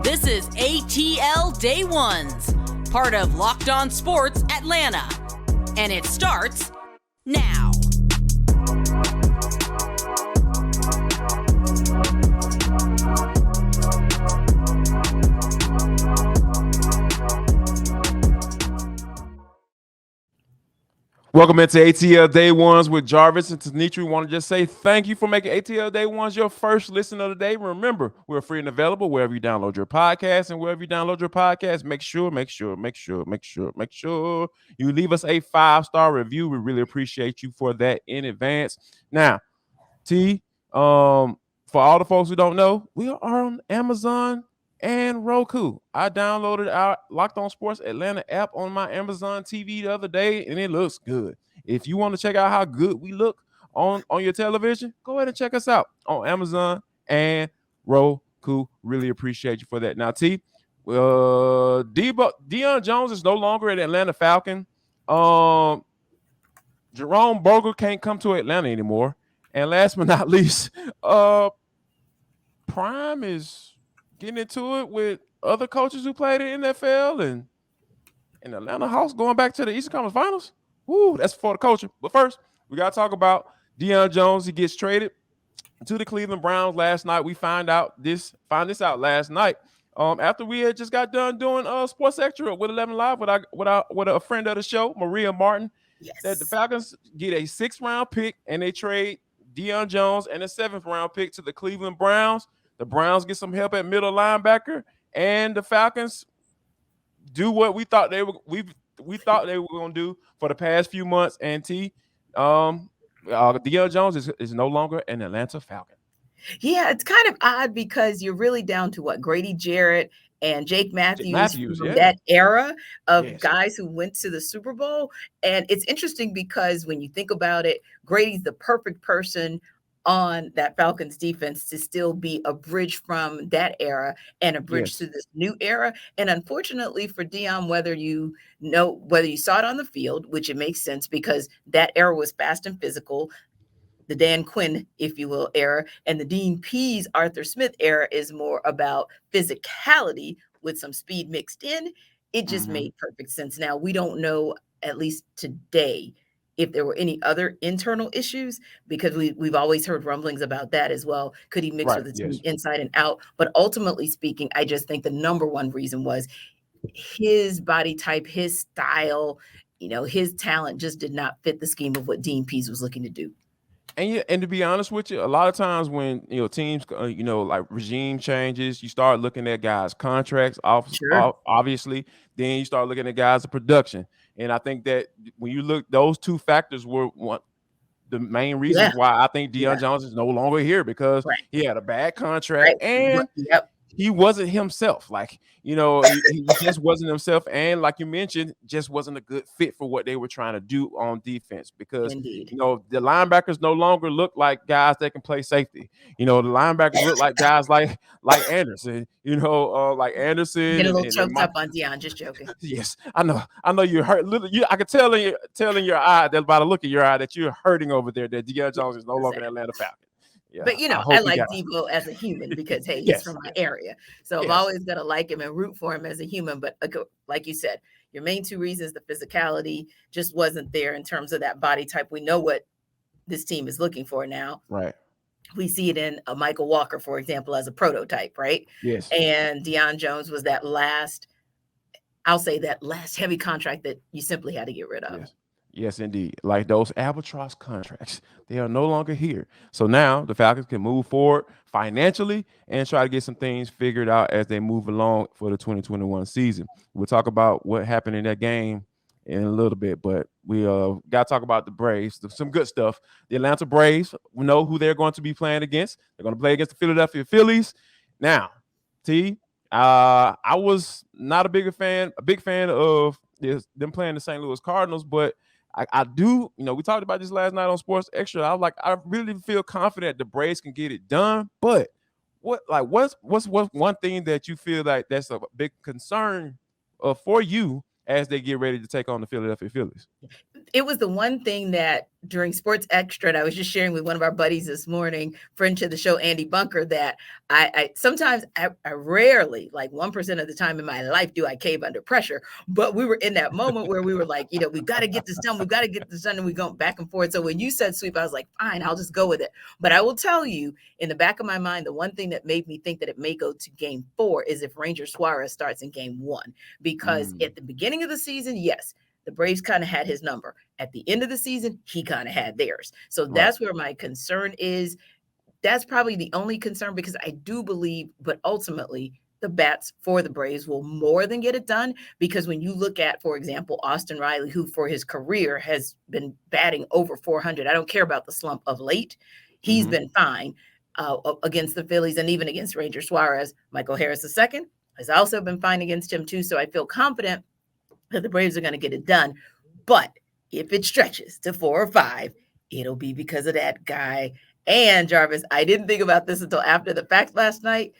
This is ATL Day Ones, part of Locked On Sports Atlanta. And it starts now. Welcome into ATL Day Ones with Jarvis and Tenitra. We want to just say thank you for making ATL Day Ones your first listen of the day. Remember, we're free and available wherever you download your podcast, and wherever you download your podcast, make sure you leave us a 5-star review. We really appreciate you for that in advance. Now, for all the folks who don't know, we are on Amazon and Roku. I downloaded our Locked On Sports Atlanta app on my Amazon TV the other day, and it looks good. If you want to check out how good we look on your television, go ahead and check us out on Amazon and Roku. Really appreciate you for that. Now, Deion Jones is no longer at Atlanta Falcons. Jerome Boger can't come to Atlanta anymore. And last but not least, Prime is getting into it with other coaches who played in the NFL and Atlanta Hawks going back to the Eastern Conference Finals. Woo, that's for the culture. But first, we got to talk about Deion Jones. He gets traded to the Cleveland Browns last night. We found this out last night after we had just got done doing Sports Extra with 11 Live with a friend of the show, Maria Martin. Yes. That the Falcons get a 6th-round pick and they trade Deion Jones and a 7th-round pick to the Cleveland Browns. The Browns get some help at middle linebacker, and the Falcons do what we thought they were going to do for the past few months. And Deion Jones is no longer an Atlanta Falcon. Yeah, it's kind of odd because you're really down to Grady Jarrett and Jake Matthews from that era of guys who went to the Super Bowl. And it's interesting because when you think about it, Grady's the perfect person on that Falcons defense to still be a bridge from that era and a bridge to this new era. And unfortunately for Deion, whether you saw it on the field, which it makes sense because that era was fast and physical, the Dan Quinn, if you will, era, and the Dean Pease, Arthur Smith era is more about physicality with some speed mixed in. It just made perfect sense. Now, we don't know, at least today, if there were any other internal issues, because we've always heard rumblings about that as well. Could he mix with the team inside and out? But ultimately speaking, I just think the number one reason was his body type, his style, his talent just did not fit the scheme of what Dean Pease was looking to do. And to be honest with you, a lot of times when teams, like regime changes, you start looking at guys' contracts, obviously. Then you start looking at guys' production, and I think that when you look, those two factors were the main reasons why I think Deion Jones is no longer here, because he had a bad contract and he wasn't himself. Like, he just wasn't himself. And like you mentioned, just wasn't a good fit for what they were trying to do on defense, because, the linebackers no longer look like guys that can play safety. The linebackers look like guys like Anderson, like Anderson. Get a little choked up on Deion, just joking. Yes, I know you're hurt. I could tell in your eye, that by the look of your eye, that you're hurting over there, that Deion Jones is no longer an Atlanta Falcon. Yeah, but I like Devo as a human because he's from my area, so I'm always gonna like him and root for him as a human. But like you said, your main two reasons, the physicality just wasn't there in terms of that body type. We know what this team is looking for now. Right. We see it in a Michael Walker, for example, as a prototype, right? Yes. And Deion Jones was that last heavy contract that you simply had to get rid of. Yes, indeed. Like those albatross contracts, they are no longer here. So now the Falcons can move forward financially and try to get some things figured out as they move along for the 2021 season. We'll talk about what happened in that game in a little bit, but we got to talk about the Braves. Some good stuff. The Atlanta Braves, we know who they're going to be playing against. They're going to play against the Philadelphia Phillies. Now, I was not a big fan of them playing the St. Louis Cardinals, but I do, we talked about this last night on Sports Extra. I was like, I really feel confident the Braves can get it done. But what's one thing that you feel like that's a big concern for you as they get ready to take on the Philadelphia Phillies? it was the one thing that during Sports Extra, and I was just sharing with one of our buddies this morning, friend to the show, Andy Bunker, that I sometimes, I rarely, like 1% of the time in my life, do I cave under pressure. But we were in that moment where we were like, we've got to get this done. We've got to get this done. And we go back and forth. So when you said sweep, I was like, fine, I'll just go with it. But I will tell you, in the back of my mind, the one thing that made me think that it may go to game 4 is if Ranger Suarez starts in game 1. Because at the beginning of the season, yes, the Braves kind of had his number. At the end of the season, he kind of had theirs. So that's where my concern is. That's probably the only concern, because I do believe, but ultimately the bats for the Braves will more than get it done. Because when you look at, for example, Austin Riley, who for his career has been batting over 400, I don't care about the slump of late. He's been fine against the Phillies and even against Ranger Suarez. Michael Harris II has also been fine against him too. So I feel confident that the Braves are going to get it done. But if it stretches to 4 or 5, it'll be because of that guy. And Jarvis, I didn't think about this until after the fact last night.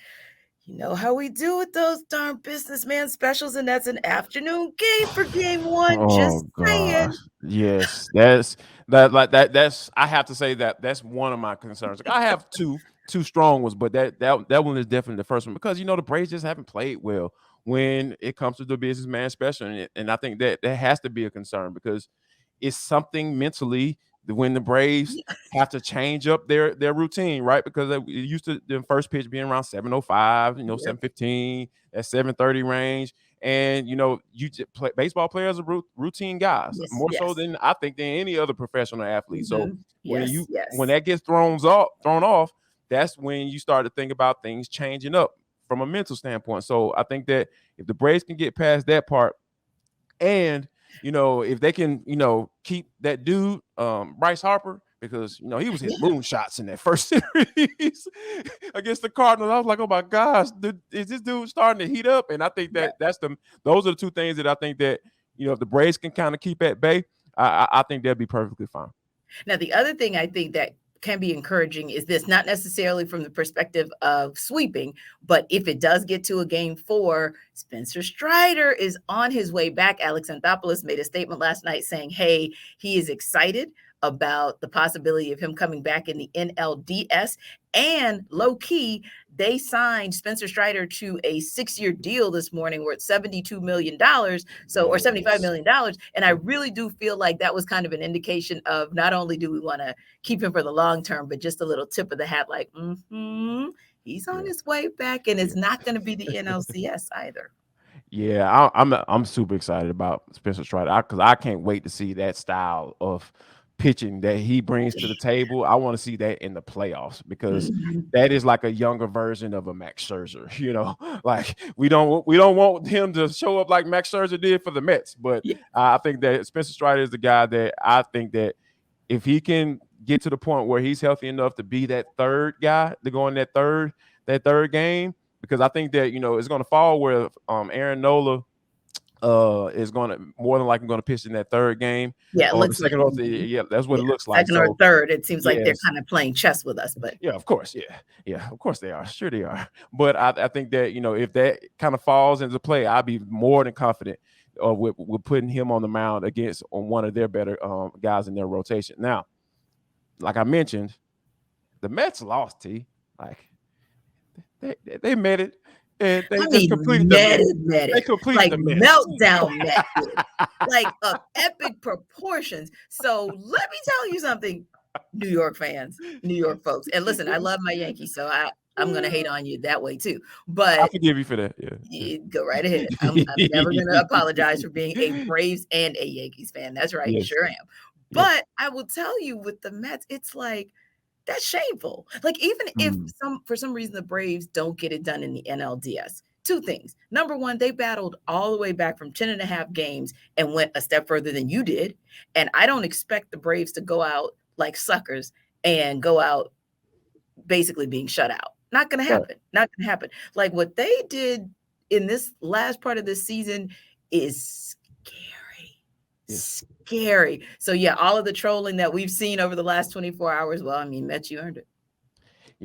You know how we do with those darn businessman specials, and that's an afternoon game for game 1. Oh, just saying. gosh. Yes, that's I have to say that's one of my concerns. Like, I have two strong ones, but that one is definitely the first one, because the Braves just haven't played well when it comes to the businessman special, and I think that has to be a concern, because it's something mentally when the Braves have to change up their routine, right? Because it used to, the first pitch being around 7:05, 7:15, that 7:30 range. And baseball players are routine guys, more so than I think than any other professional athlete. So when that gets thrown off, that's when you start to think about things changing up from a mental standpoint. So I think that if the Braves can get past that part, and if they can keep that dude Bryce Harper, because he was hitting moonshots in that first series against the Cardinals. I was like, oh my gosh, is this dude starting to heat up? And I think that those are the two things that I think that if the Braves can kind of keep at bay, I think they'll be perfectly fine. Now, the other thing I think that can be encouraging is this, not necessarily from the perspective of sweeping, but if it does get to a game 4, Spencer Strider is on his way back. Alex Anthopoulos made a statement last night saying, hey, he is excited about the possibility of him coming back in the NLDS. And low key, they signed Spencer Strider to a 6-year deal this morning worth $72 million, or $75 million. And I really do feel like that was kind of an indication of not only do we want to keep him for the long term, but just a little tip of the hat, like, he's on his way back, and it's not going to be the NLCS either. Yeah, I'm super excited about Spencer Strider, because I can't wait to see that style of pitching that he brings to the table. I want to see that in the playoffs, because that is like a younger version of a Max Scherzer. Like we don't want him to show up like Max Scherzer did for the Mets, but I think that Spencer Strider is the guy that I think that if he can get to the point where he's healthy enough to be that third guy to go in that third game, because I think that it's going to fall where Aaron Nola is going to more than likely going to pitch in that third game. Yeah, it looks second like, that's what it looks like. Second or third, it seems like they're kind of playing chess with us. But of course, of course they are. Sure they are. But I think that if that kind of falls into play, I'd be more than confident with putting him on the mound on one of their better guys in their rotation. Now, like I mentioned, the Mets lost. Like they met it. And they just completed They completed the meltdown like of epic proportions. So let me tell you something, New York fans, New York folks. And listen, I love my Yankees, so I'm going to hate on you that way too. But I forgive you for that. Yeah. Go right ahead. I'm never going to apologize for being a Braves and a Yankees fan. That's right. Yes. Sure am. But I will tell you, with the Mets, it's like, that's shameful. Like, even if for some reason the Braves don't get it done in the NLDS, 2 things. Number one, they battled all the way back from 10.5 games and went a step further than you did. And I don't expect the Braves to go out like suckers and go out basically being shut out. Not going to happen. Right. Not going to happen. Like, what they did in this last part of this season is scary. Scary. So all of the trolling that we've seen over the last 24 hours, well, I mean, Mets, you earned it.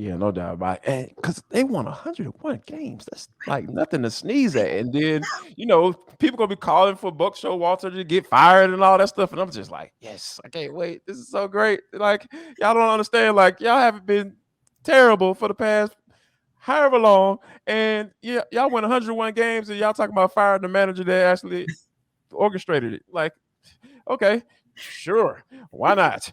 Yeah, no doubt about it. And because they won 101 games. That's like nothing to sneeze at. And then, people gonna be calling for Buck Showalter to get fired and all that stuff. And I'm just like, yes, I can't wait. This is so great. Like, y'all don't understand. Like, y'all haven't been terrible for the past however long. And yeah, y'all won 101 games and y'all talking about firing the manager that actually orchestrated it. Like, okay, sure, why not?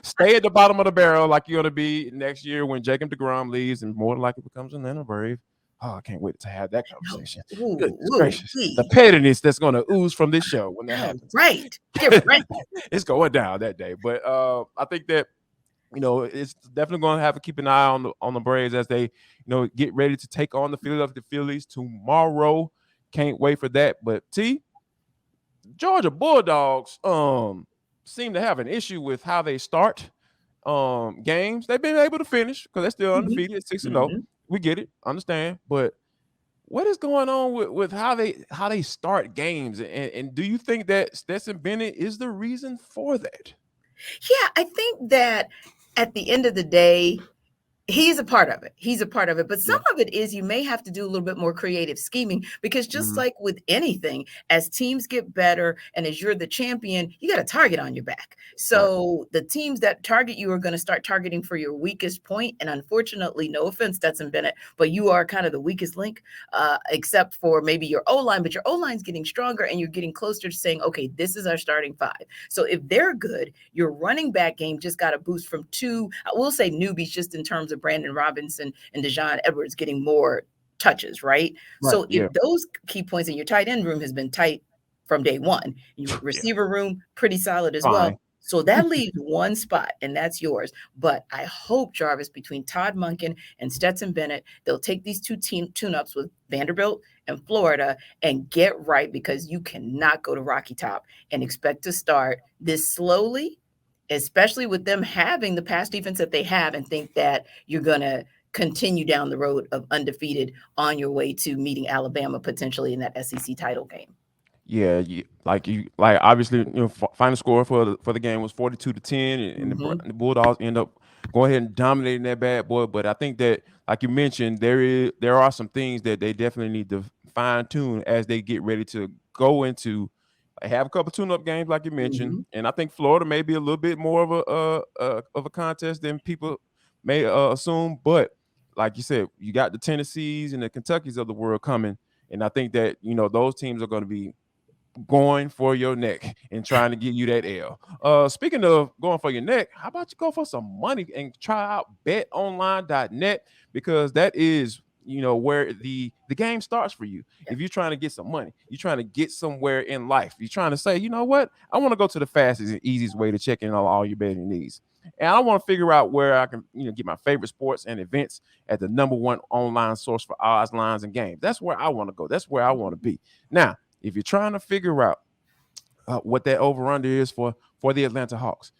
Stay at the bottom of the barrel like you're going to be next year when Jacob deGrom leaves and more likely becomes an Atlanta Brave. Oh, I can't wait to have that conversation. Goodness gracious. The pettiness that's going to ooze from this show when that happens. Right. Get right. It's going down that day. But I think that, it's definitely going to have to keep an eye on the Braves as they, get ready to take on the Philadelphia Phillies tomorrow. Can't wait for that. But Georgia Bulldogs seem to have an issue with how they start games. They've been able to finish because they're still undefeated at 6-0. We get it, understand. But what is going on with how they start games? And do you think that Stetson Bennett is the reason for that? Yeah, I think that at the end of the day, he's a part of it. But some of it is you may have to do a little bit more creative scheming because just like with anything, as teams get better and as you're the champion, you got a target on your back. So the teams that target you are going to start targeting for your weakest point. And unfortunately, no offense, Stetson Bennett, but you are kind of the weakest link, except for maybe your O-line. But your O-line's getting stronger and you're getting closer to saying, okay, this is our starting five. So if they're good, your running back game just got a boost from two, I will say newbies just in terms of Brandon Robinson and Dejon Edwards getting more touches, right? So if those key points in your tight end room has been tight from day one, your receiver room pretty solid as well. So that leaves one spot, and that's yours. But I hope, Jarvis, between Todd Monken and Stetson Bennett, they'll take these two tune-ups with Vanderbilt and Florida and get right, because you cannot go to Rocky Top and expect to start this slowly, especially with them having the pass defense that they have, and think that you're going to continue down the road of undefeated on your way to meeting Alabama potentially in that SEC title game. Yeah, obviously, final score for the game was 42-10, and the Bulldogs end up going ahead and dominating that bad boy. But I think that, like you mentioned, there are some things that they definitely need to fine tune as they get ready to go into. Have a couple tune-up games, like you mentioned, and I think Florida may be a little bit more of a contest than people may assume. But like you said, you got the Tennessees and the Kentuckys of the world coming, and I think that those teams are going to be going for your neck and trying to get you that L. Speaking of going for your neck, how about you go for some money and try out betonline.net, because that is where the game starts for you. If you're trying to get some money, you're trying to get somewhere in life, you're trying to say, you know what, I want to go to the fastest and easiest way to check in on all your betting needs. And I want to figure out where I can get my favorite sports and events at the #1 online source for odds, lines, and games. That's where I want to go. That's where I want to be. Now, if you're trying to figure out what that over-under is for the Atlanta Hawks,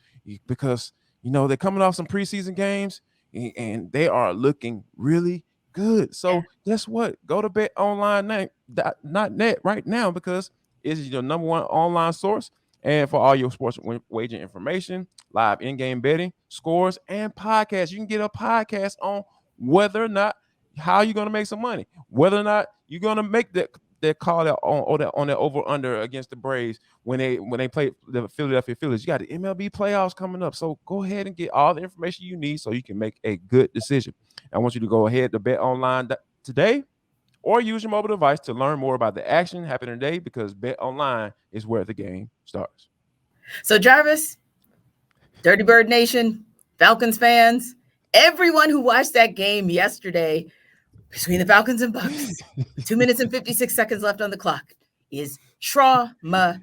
because they're coming off some preseason games and they are looking really good. So guess what? Go to betonline.net right now, because it's your #1 online source and for all your sports wagering information, live in-game betting, scores, and podcasts. You can get a podcast on whether or not how you're going to make some money, whether or not you're going to make that call on that over under against the Braves when they play the Philadelphia Phillies. You got the MLB playoffs coming up, so go ahead and get all the information you need so you can make a good decision. I want you to go ahead to bet online today, or use your mobile device to learn more about the action happening today, because Bet Online is where the game starts. So Jarvis, Dirty Bird Nation, Falcons fans, everyone who watched that game yesterday between the Falcons and Bucks, 2 minutes and 56 seconds left on the clock, is traumatized,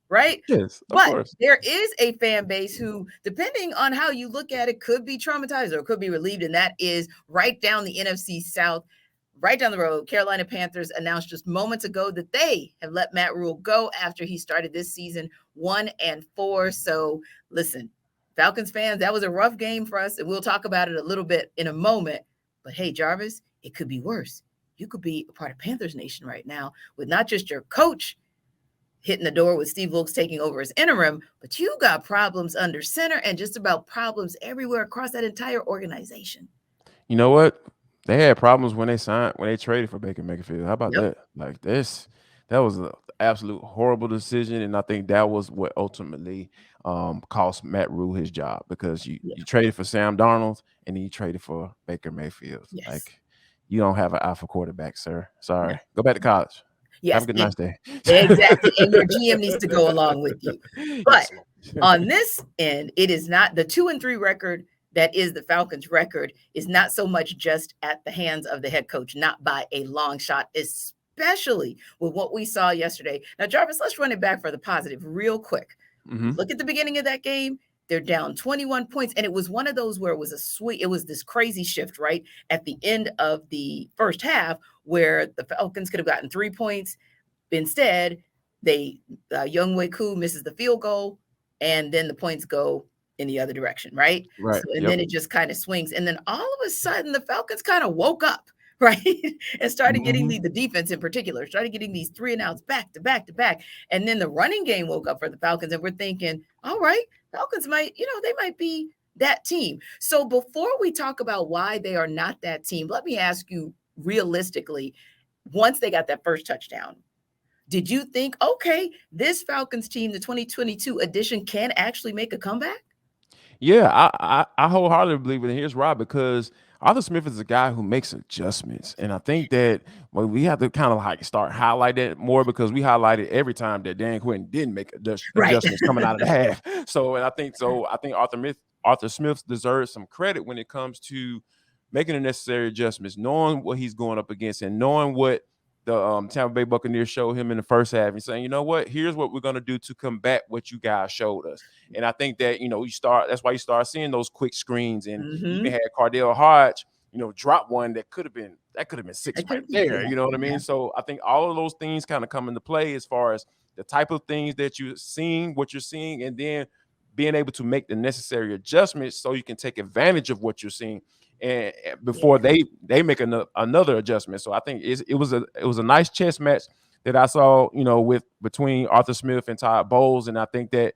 right? Yes, of but course. There is a fan base who, depending on how you look at it, could be traumatized or could be relieved, and that is right down the NFC South, right down the road. Carolina Panthers announced just moments ago that they have let Matt Rule go after he started this season 1-4. So listen, Falcons fans, that was a rough game for us, and we'll talk about it a little bit in a moment. But hey, Jarvis, it could be worse. You could be a part of Panthers Nation right now with not just your coach, hitting the door with Steve Wilkes taking over as interim, but you got problems under center and just about problems everywhere across that entire organization. You know what? They had problems when they traded for Baker Mayfield. How about that? Like that was an absolute horrible decision, and I think that was what ultimately cost Matt Rule his job, because you traded for Sam Darnold and then you traded for Baker Mayfield. Yes. Like, you don't have an alpha quarterback, sir. Sorry. Go back to college. Yes. Have a good nice day. Exactly. And your GM needs to go along with you. But on this end, it is not the 2-3 record that is the Falcons' record is not so much just at the hands of the head coach, not by a long shot, especially with what we saw yesterday. Now, Jarvis, let's run it back for the positive real quick. Look at the beginning of that game. They're down 21 points. And it was one of those where it was this crazy shift, right? At the end of the first half, where the Falcons could have gotten 3 points. Instead, Younghoe Koo misses the field goal, and then the points go in the other direction, right? Right. So, and then it just kind of swings. And then all of a sudden, the Falcons kind of woke up, right? And started getting the defense in particular, started getting these 3 and outs back to back to back. And then the running game woke up for the Falcons. And we're thinking, all right, Falcons might, they might be that team. So before we talk about why they are not that team, let me ask you realistically, once they got that first touchdown, did you think, okay, this Falcons team, the 2022 edition, can actually make a comeback? Yeah, I wholeheartedly believe it. And here's why: because Arthur Smith is a guy who makes adjustments. And I think that we have to kind of like start highlight that more, because we highlighted every time that Dan Quinn didn't make adjustments coming out of the half. So I think Arthur Smith deserves some credit when it comes to making the necessary adjustments, knowing what he's going up against and knowing what the Tampa Bay Buccaneers showed him in the first half, and saying, you know what, here's what we're going to do to combat what you guys showed us. And I think that, that's why you start seeing those quick screens, and you even had Cardell Hodge, drop one that could have been 6 right there. You know what I mean? Yeah. So I think all of those things kind of come into play as far as the type of things that you're seeing, what you're seeing, and then being able to make the necessary adjustments so you can take advantage of what you're seeing, and before they make another adjustment. So I think it was a nice chess match that I saw, between Arthur Smith and Todd Bowles. And I think that,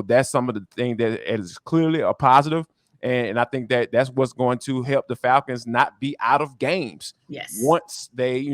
that's some of the thing that is clearly a positive. And I think that that's what's going to help the Falcons not be out of games. Yes. Once they,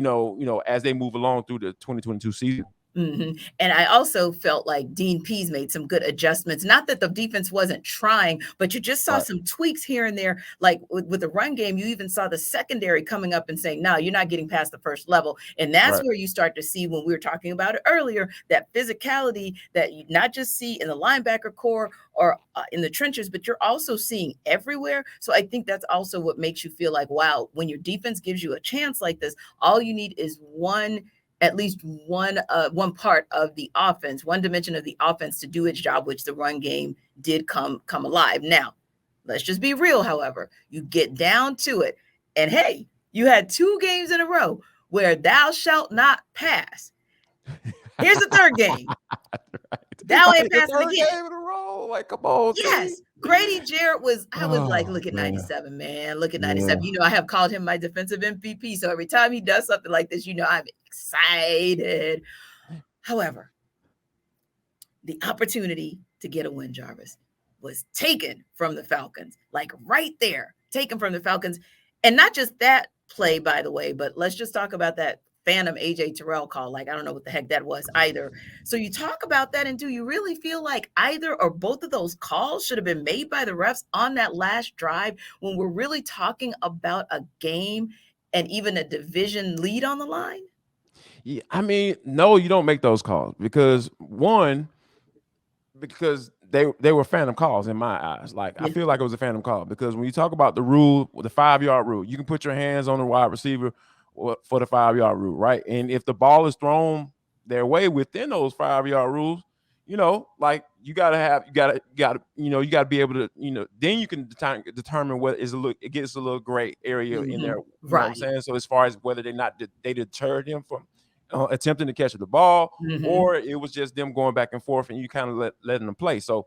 as they move along through the 2022 season. And I also felt like Dean Pease made some good adjustments. Not that the defense wasn't trying, but you just saw some tweaks here and there. Like with the run game, you even saw the secondary coming up and saying, no, you're not getting past the first level. And that's where you start to see, when we were talking about it earlier, that physicality that you not just see in the linebacker core or in the trenches, but you're also seeing everywhere. So I think that's also what makes you feel like, wow, when your defense gives you a chance like this, all you need is at least one part of the offense, one dimension of the offense to do its job, which the run game did come alive. Now, let's just be real, however. You get down to it, and hey, you had 2 games in a row where thou shalt not pass. Here's the third game. Thou ain't passing again. Game in a row. Like, come on. Yes. Grady Jarrett look at 97, man. Look at 97. I have called him my defensive MVP. So every time he does something like this, I'm excited. However, the opportunity to get a win, Jarvis, was taken from the Falcons. Like right there, taken from the Falcons. And not just that play, by the way, but let's just talk about that phantom AJ Terrell call. Like, I don't know what the heck that was either. So you talk about that, and do you really feel like either or both of those calls should have been made by the refs on that last drive, when we're really talking about a game and even a division lead on the line? Yeah, I mean, no, you don't make those calls, because they were phantom calls in my eyes. Like, I feel like it was a phantom call, because when you talk about the rule, the 5-yard rule, you can put your hands on the wide receiver for the 5-yard rule, right? And if the ball is thrown their way within those 5-yard rules, like you gotta be able to, then you can determine whether it gets a little gray area in there. You know what I'm saying? So as far as whether they deterred him from attempting to catch the ball, or it was just them going back and forth and you kind of letting them play. So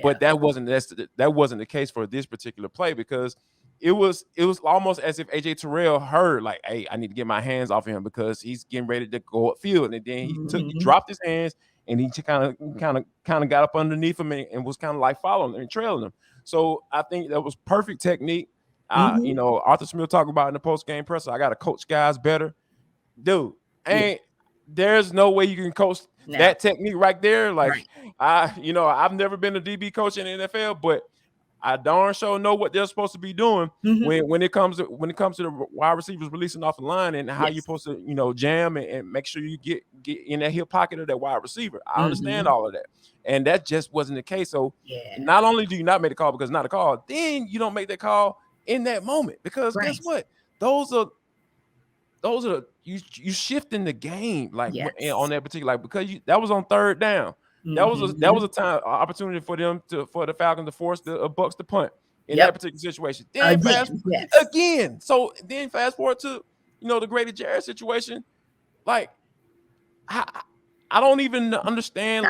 but that wasn't the case for this particular play, because it was almost as if AJ Terrell heard, like, hey, I need to get my hands off him because he's getting ready to go upfield. And then he dropped his hands and he kind of got up underneath him and was kind of like following and trailing him. So I think that was perfect technique. You know, Arthur Smith talked about in the post-game presser, I got to coach guys better. Dude, there's no way you can coach that technique right there. Like, I've never been a DB coach in the NFL, but I darn sure know what they're supposed to be doing when it comes to the wide receivers releasing off the line and how you're supposed to, jam and make sure you get in that hip pocket of that wide receiver. I understand all of that. And that just wasn't the case. So not only do you not make the call because it's not a call, then you don't make that call in that moment because guess what? Those are you shifting the game on that particular, like, because that was on third down. That was a time opportunity for the Falcons to force the Bucks to punt in that particular situation. Then again. So then fast forward to the Grady Jarrett situation. Like, I don't even understand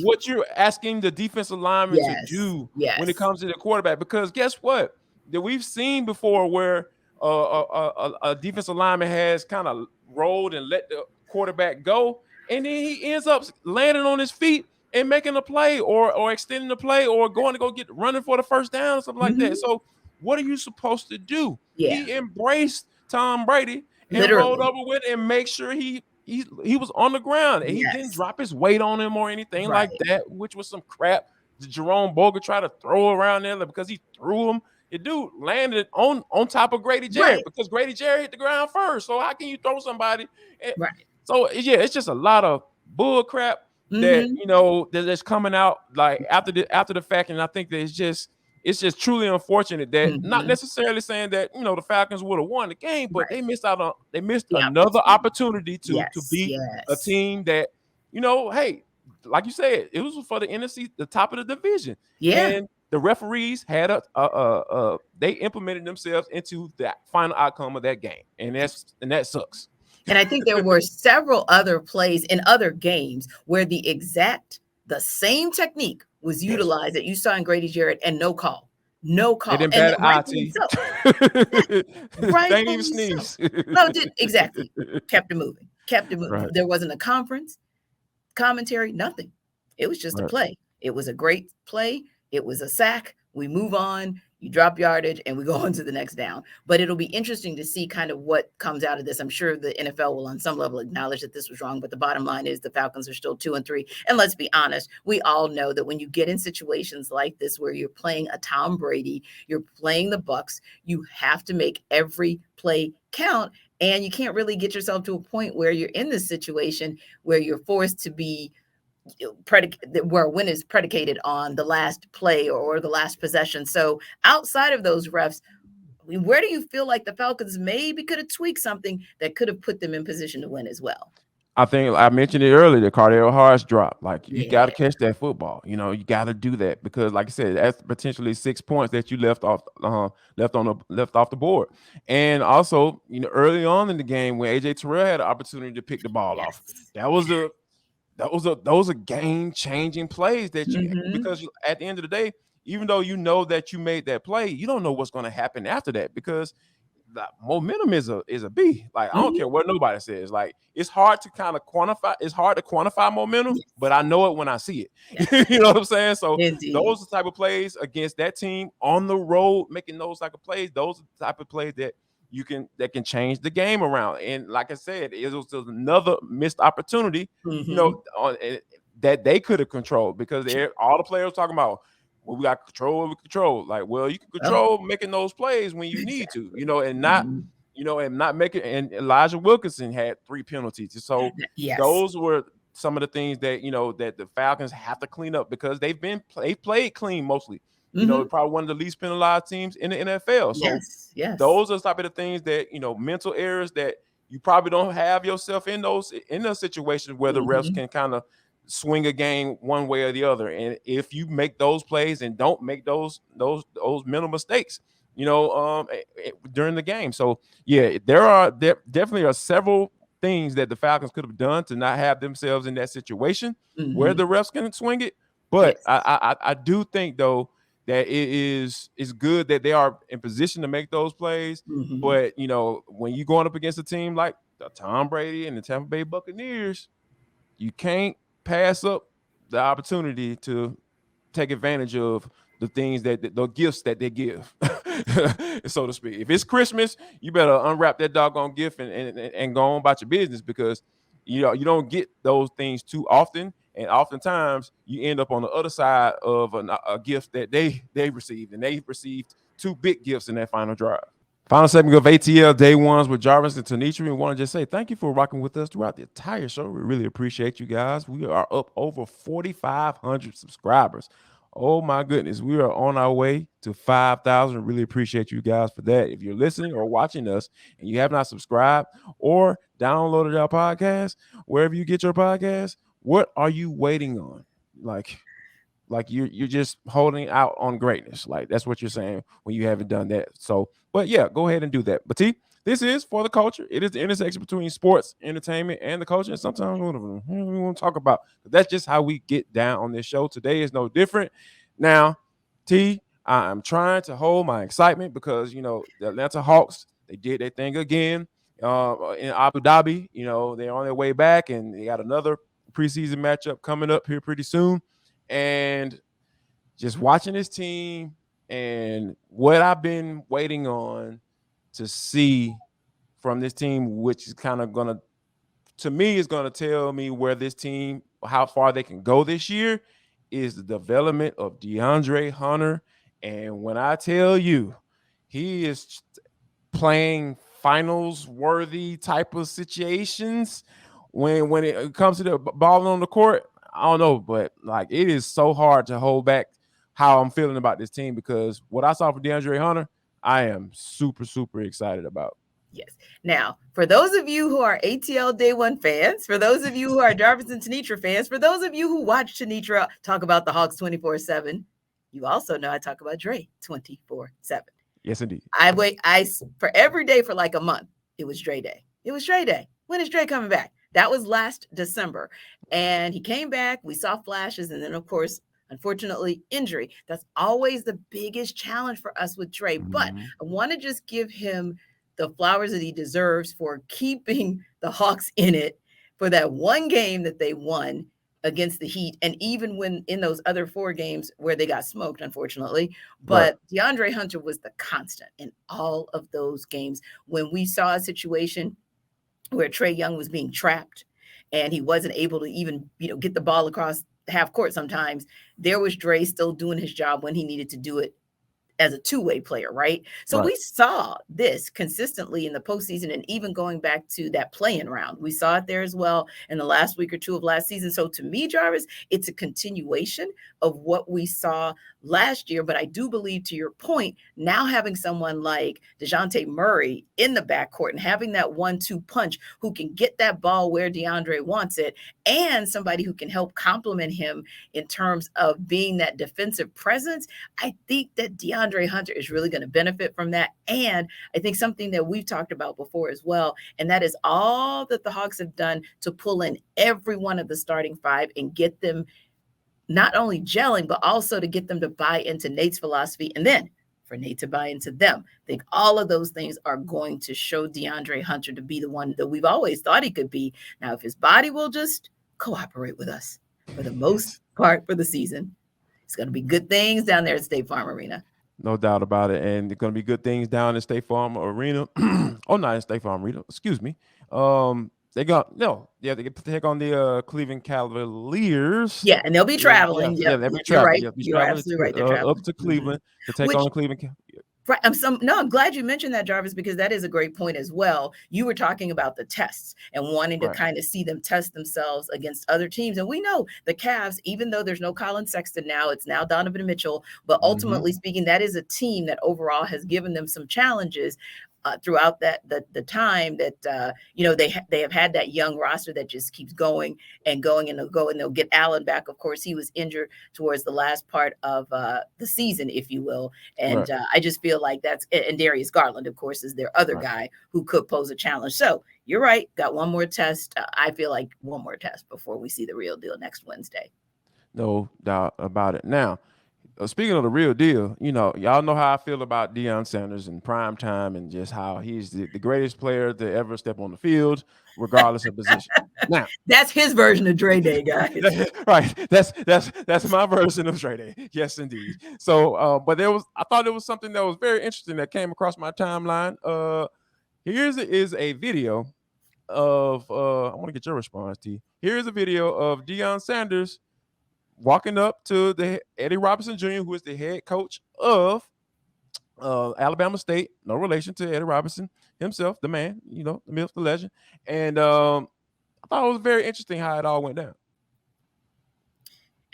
what you're asking the defensive lineman to do when it comes to the quarterback, because guess what? That we've seen before where a defensive lineman has kind of rolled and let the quarterback go, and then he ends up landing on his feet and making a play or extending the play or going to go get running for the first down or something like that. So what are you supposed to do? He embraced Tom Brady and rolled over with it and make sure he was on the ground and he didn't drop his weight on him or anything like that, which was some crap Jerome Boger tried to throw around there because he threw him. The dude landed on top of Grady Jarrett because Grady Jarrett hit the ground first. So how can you throw somebody? So it's just a lot of bull crap that that's coming out like after the fact, and I think that it's just truly unfortunate that not necessarily saying that the Falcons would have won the game, but they missed another opportunity to beat a team that hey, like you said, it was for the NFC, the top of the division, and the referees had they implemented themselves into the final outcome of that game, and that sucks. And I think there were several other plays in other games where the same technique was utilized that you saw in Grady Jarrett and no call. And then rightfully so. They didn't even sneeze. No, exactly. Kept it moving. Right. There wasn't a commentary, nothing. It was just a play. It was a great play. It was a sack. We move on. You drop yardage and we go on to the next down. But it'll be interesting to see kind of what comes out of this. I'm sure the NFL will on some level acknowledge that this was wrong, but the bottom line is the Falcons are still 2-3. And let's be honest, we all know that when you get in situations like this, where you're playing a Tom Brady, you're playing the Bucks, you have to make every play count. And you can't really get yourself to a point where you're in this situation where you're forced to be where a win is predicated on the last play or the last possession. So outside of those refs, where do you feel like the Falcons maybe could have tweaked something that could have put them in position to win as well? I think I mentioned it earlier, the Cardell Harris drop. Like, you got to catch that football. You got to do that because, like I said, that's potentially 6 points that you left off the board. And also, early on in the game when AJ Terrell had an opportunity to pick the ball off, those are game-changing plays that because at the end of the day, even though that you made that play, you don't know what's going to happen after that because the momentum is a B. Like, I don't care what nobody says. Like, it's hard to kind of quantify. It's hard to quantify momentum, but I know it when I see it. You know what I'm saying? So those are the type of plays against that team on the road, making those type of plays. Those are the type of plays that can change the game around. And like I said, it was just another missed opportunity, that they could have controlled because all the players talking about, well, we got control. Like, well, you can control making those plays when you need to, and not, and not making. And Elijah Wilkinson had 3 penalties. So those were some of the things that that the Falcons have to clean up because they played clean mostly. Probably one of the least penalized teams in the NFL. So those are the type of the things that, mental errors that you probably don't have yourself in those situations where the refs can kind of swing a game one way or the other. And if you make those plays and don't make those mental mistakes, during the game. So there definitely are several things that the Falcons could have done to not have themselves in that situation where the refs can swing it. But I do think though that it's good that they are in position to make those plays. Mm-hmm. But, when you're going up against a team like the Tom Brady and the Tampa Bay Buccaneers, you can't pass up the opportunity to take advantage of the things the gifts that they give, so to speak. If it's Christmas, you better unwrap that doggone gift and go on about your business, because you don't get those things too often, and oftentimes you end up on the other side of a gift that they received, and they received 2 big gifts in that final drive. Final segment of ATL Day Ones with Jarvis and Tenitra. We want to just say thank you for rocking with us throughout the entire show. We really appreciate you guys. We are up over 4,500 subscribers. Oh my goodness, we are on our way to 5,000. Really appreciate you guys for that. If you're listening or watching us and you have not subscribed or downloaded our podcast, wherever you get your podcast, what are you waiting on? Like you're just holding out on greatness. Like, that's what you're saying when you haven't done that. So, but yeah, go ahead and do that. But this is For the Culture. It is the intersection between sports, entertainment, and the culture. And sometimes we want to talk about, that's just how we get down on this show. Today is no different. Now, I'm trying to hold my excitement because, the Atlanta Hawks, they did their thing again in Abu Dhabi. They're on their way back, and they got another preseason matchup coming up here pretty soon. And just watching this team and what I've been waiting on to see from this team, which is kind of going to tell me where this team, how far they can go this year, is the development of DeAndre Hunter. And when I tell you, he is playing finals worthy type of situations when it comes to the balling on the court, I don't know, but it is so hard to hold back how I'm feeling about this team, because what I saw from DeAndre Hunter, I am super, super excited about. Yes. Now, for those of you who are ATL Day One fans, for those of you who are Jarvis and Tenitra fans, for those of you who watch Tenitra talk about the Hawks 24/7, you also know I talk about Dre 24/7. Yes, indeed. For every day for like a month, it was Dre Day. It was Dre Day. When is Dre coming back? That was last December. And he came back. We saw flashes. And then, of course, unfortunately, injury. That's always the biggest challenge for us with Dre. Mm-hmm. But I want to just give him the flowers that he deserves for keeping the Hawks in it for that one game that they won against the Heat. And even when in those other 4 games where they got smoked, unfortunately, but right. DeAndre Hunter was the constant in all of those games. When we saw a situation where Trae Young was being trapped and he wasn't able to even, get the ball across half court sometimes, there was Dre still doing his job when he needed to do it as a two-way player, right? So we saw this consistently in the postseason, and even going back to that play-in round, we saw it there as well in the last week or 2 of last season. So to me, Jarvis, it's a continuation of what we saw last year. But I do believe, to your point, now having someone like DeJounte Murray in the backcourt and having that 1-2 punch who can get that ball where DeAndre wants it, and somebody who can help complement him in terms of being that defensive presence, I think that DeAndre Hunter is really going to benefit from that. And I think something that we've talked about before as well, and that is all that the Hawks have done to pull in every one of the starting 5 and get them not only gelling, but also to get them to buy into Nate's philosophy, and then for Nate to buy into them. I think all of those things are going to show DeAndre Hunter to be the one that we've always thought he could be. Now, if his body will just cooperate with us for the most part for the season, it's going to be good things down there at State Farm Arena. No doubt about it. And there's going to be good things down in State Farm Arena. Not in State Farm Arena. Excuse me. They get to take on the Cleveland Cavaliers. Yeah, and they'll be traveling. Yeah, they'll be traveling. You're absolutely right. They're traveling up to Cleveland to take on Cleveland. Right. I'm glad you mentioned that, Jarvis, because that is a great point as well. You were talking about the tests and wanting to kind of see them test themselves against other teams. And we know the Cavs, even though there's no Colin Sexton now, it's now Donovan Mitchell. But ultimately speaking, that is a team that overall has given them some challenges throughout the time that they have had that young roster that just keeps going, and they'll get Allen back. Of course, he was injured towards the last part of the season, if you will, and I just feel like and Darius Garland, of course, is their other guy who could pose a challenge. So you're right, got one more test. I feel like one more test before we see the real deal next Wednesday. No doubt about it. Now, speaking of the real deal, y'all know how I feel about Deion Sanders in prime time and just how he's the greatest player to ever step on the field, regardless of position. Now, that's his version of Dre Day, guys. Right. That's my version of Dre Day. Yes, indeed. So, but I thought there was something that was very interesting that came across my timeline. Here's a video of I want to get your response, T. Here's a video of Deion Sanders walking up to the Eddie Robinson Jr., who is the head coach of Alabama State. No relation to Eddie Robinson himself, the man, the myth, the legend. And I thought it was very interesting how it all went down.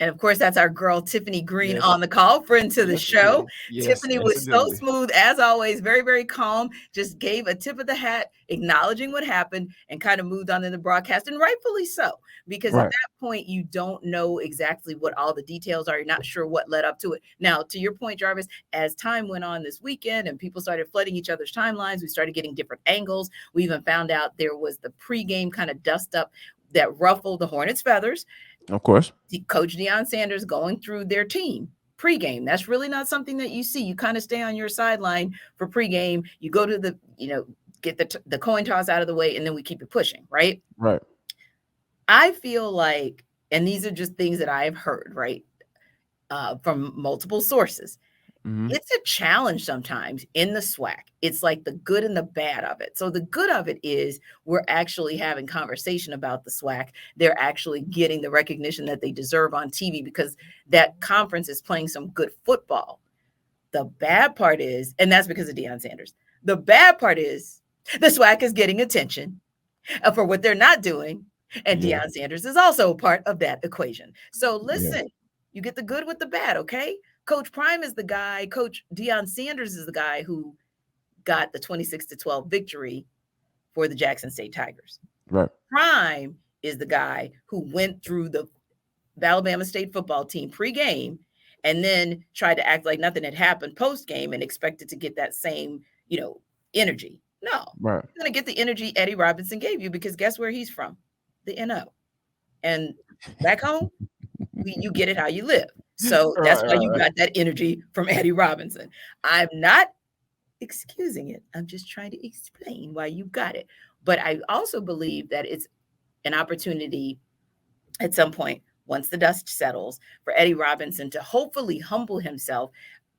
And of course, that's our girl, Tiffany Green, on the call, friend to the show. Tiffany was so smooth, as always, very, very calm, just gave a tip of the hat, acknowledging what happened, and kind of moved on in the broadcast, and rightfully so, because at that point, you don't know exactly what all the details are. You're not sure what led up to it. Now, to your point, Jarvis, as time went on this weekend and people started flooding each other's timelines, we started getting different angles. We even found out there was the pregame kind of dust up that ruffled the Hornets' feathers. Of course. Coach Deion Sanders going through their team pregame. That's really not something that you see. You kind of stay on your sideline for pregame. You go to the, get the coin toss out of the way, and then we keep it pushing, right? Right. I feel like, and these are just things that I've heard, right, from multiple sources. Mm-hmm. It's a challenge sometimes in the SWAC. It's like the good and the bad of it. So the good of it is we're actually having conversation about the SWAC. They're actually getting the recognition that they deserve on TV because that conference is playing some good football. The bad part is, and that's because of Deion Sanders, the bad part is the SWAC is getting attention for what they're not doing. And Deion Sanders is also a part of that equation. So listen, you get the good with the bad, okay? Coach Prime is the guy. Coach Deion Sanders is the guy who got the 26-12 victory for the Jackson State Tigers. Right. Prime is the guy who went through the Alabama State football team pregame and then tried to act like nothing had happened post-game and expected to get that same, energy. No. Right. You're going to get the energy Eddie Robinson gave you because guess where he's from? The NO. And back home, you get it how you live. So that's why you got that energy from Eddie Robinson. I'm not excusing it. I'm just trying to explain why you got it. But I also believe that it's an opportunity at some point, once the dust settles, for Eddie Robinson to hopefully humble himself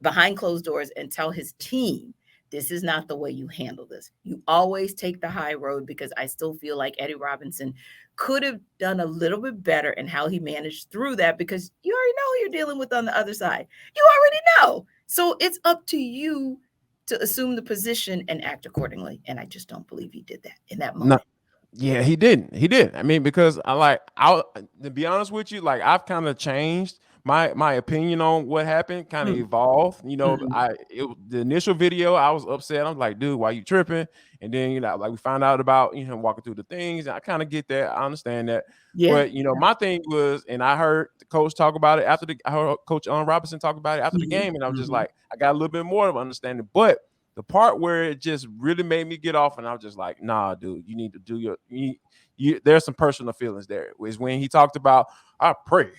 behind closed doors and tell his team, this is not the way you handle this. You always take the high road because I still feel like Eddie Robinson could have done a little bit better in how he managed through that because you already know who you're dealing with on the other side. You already know. So it's up to you to assume the position and act accordingly. And I just don't believe he did that in that moment. No. Yeah, he didn't. He did. I mean, because to be honest with you, like I've kind of changed my opinion on what happened, kind of evolved. The initial video, I was upset. I'm like, dude, why you tripping? And then, like we found out about him walking through the things. I kind of get that. I understand that. Yeah. But my thing was, and I heard the coach talk about it I heard Coach Robinson talk about it after the game, and I was just like, I got a little bit more of understanding. But the part where it just really made me get off, and I was just like, nah, dude, you need to do there's some personal feelings there. Is when he talked about, I pray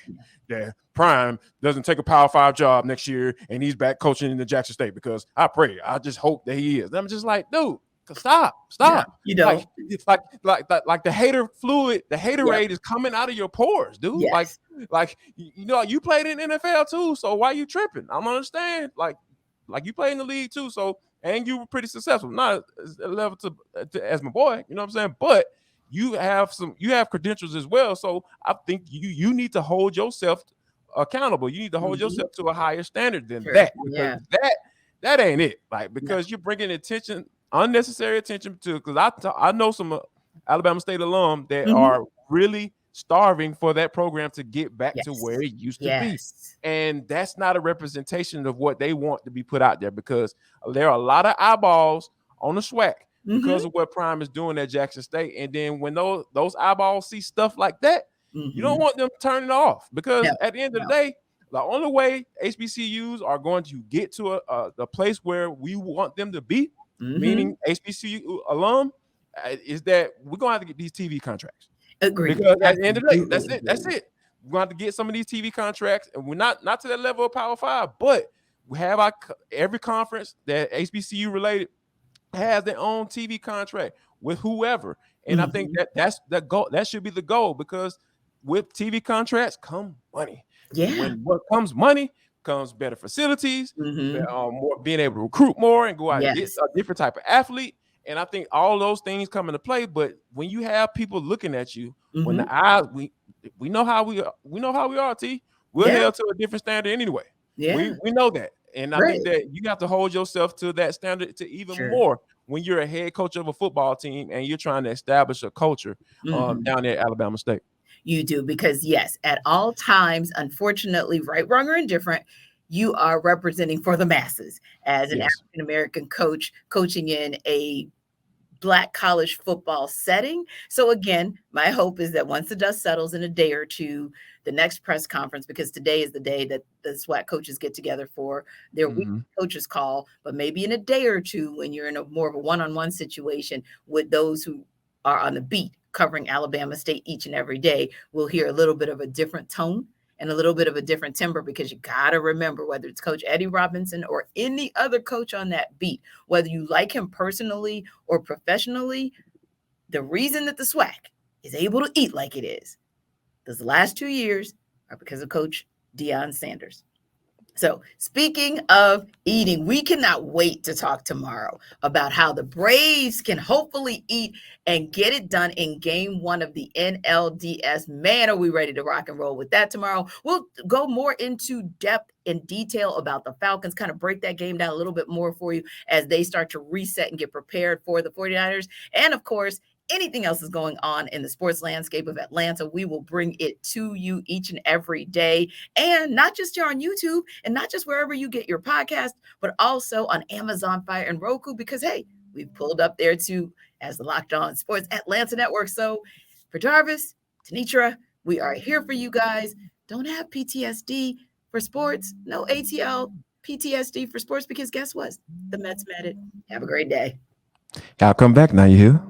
that Prime doesn't take a Power 5 job next year and he's back coaching in the Jackson State because I just hope that he is. And I'm just like, dude, stop. Yeah, you don't. Like the hater fluid, the haterade is coming out of your pores, dude. Yes. Like you played in NFL too, so why you tripping? I don't understand. Like you played in the league too, so and you were pretty successful. Not a level to as my boy, you know what I'm saying? But you have credentials as well. So I think you need to hold yourself accountable. You need to hold yourself to a higher standard than that. Because that ain't it. Like, because you're bringing unnecessary attention to, because I know some Alabama State alum that are really starving for that program to get back to where it used to be. And that's not a representation of what they want to be put out there, because there are a lot of eyeballs on the SWAC because of what Prime is doing at Jackson State. And then when those eyeballs see stuff like that, you don't want them turning off, because at the end of the day, the only way HBCUs are going to get to a place where we want them to be, meaning HBCU alum, is that we're going to have to get these TV contracts. Agreed. Because at the end of the day, that's it. we're going to have to get some of these TV contracts, and we're not to that level of Power 5, but we have every conference that HBCU related has their own TV contract with whoever. And I think that's the goal. That should be the goal, because with TV contracts come money. Yeah. When what comes money comes better facilities, more being able to recruit more and go out and get a different type of athlete. And I think all those things come into play. But when you have people looking at you, when the eyes, we know how we are, T. We're held to a different standard anyway. Yeah. We know that. And I think that you have to hold yourself to that standard to even more when you're a head coach of a football team and you're trying to establish a culture down there at Alabama State. You do, because yes, at all times, unfortunately, right, wrong, or indifferent, you are representing for the masses as an African-American coach coaching in a Black college football setting. So again, my hope is that once the dust settles in a day or two, the next press conference, because today is the day that the SWAC coaches get together for their weekly coaches call, but maybe in a day or two, when you're in a more of a one-on-one situation with those who are on the beat covering Alabama State each and every day, we'll hear a little bit of a different tone and a little bit of a different timbre, because you got to remember, whether it's Coach Eddie Robinson or any other coach on that beat, whether you like him personally or professionally, the reason that the SWAC is able to eat like it is, those last 2 years, are because of Coach Deion Sanders. So speaking of eating, we cannot wait to talk tomorrow about how the Braves can hopefully eat and get it done in game 1 of the NLDS. Man, are we ready to rock and roll with that tomorrow. We'll go more into depth and detail about the Falcons, kind of break that game down a little bit more for you as they start to reset and get prepared for the 49ers. And of course, anything else is going on in the sports landscape of Atlanta, we will bring it to you each and every day. And not just here on YouTube and not just wherever you get your podcast, but also on Amazon Fire and Roku, because, hey, we've pulled up there too as the Locked On Sports Atlanta Network. So for Jarvis, Tenitra, we are here for you guys. Don't have PTSD for sports. No ATL PTSD for sports, because guess what? The Mets met it. Have a great day. I'll come back now, you hear?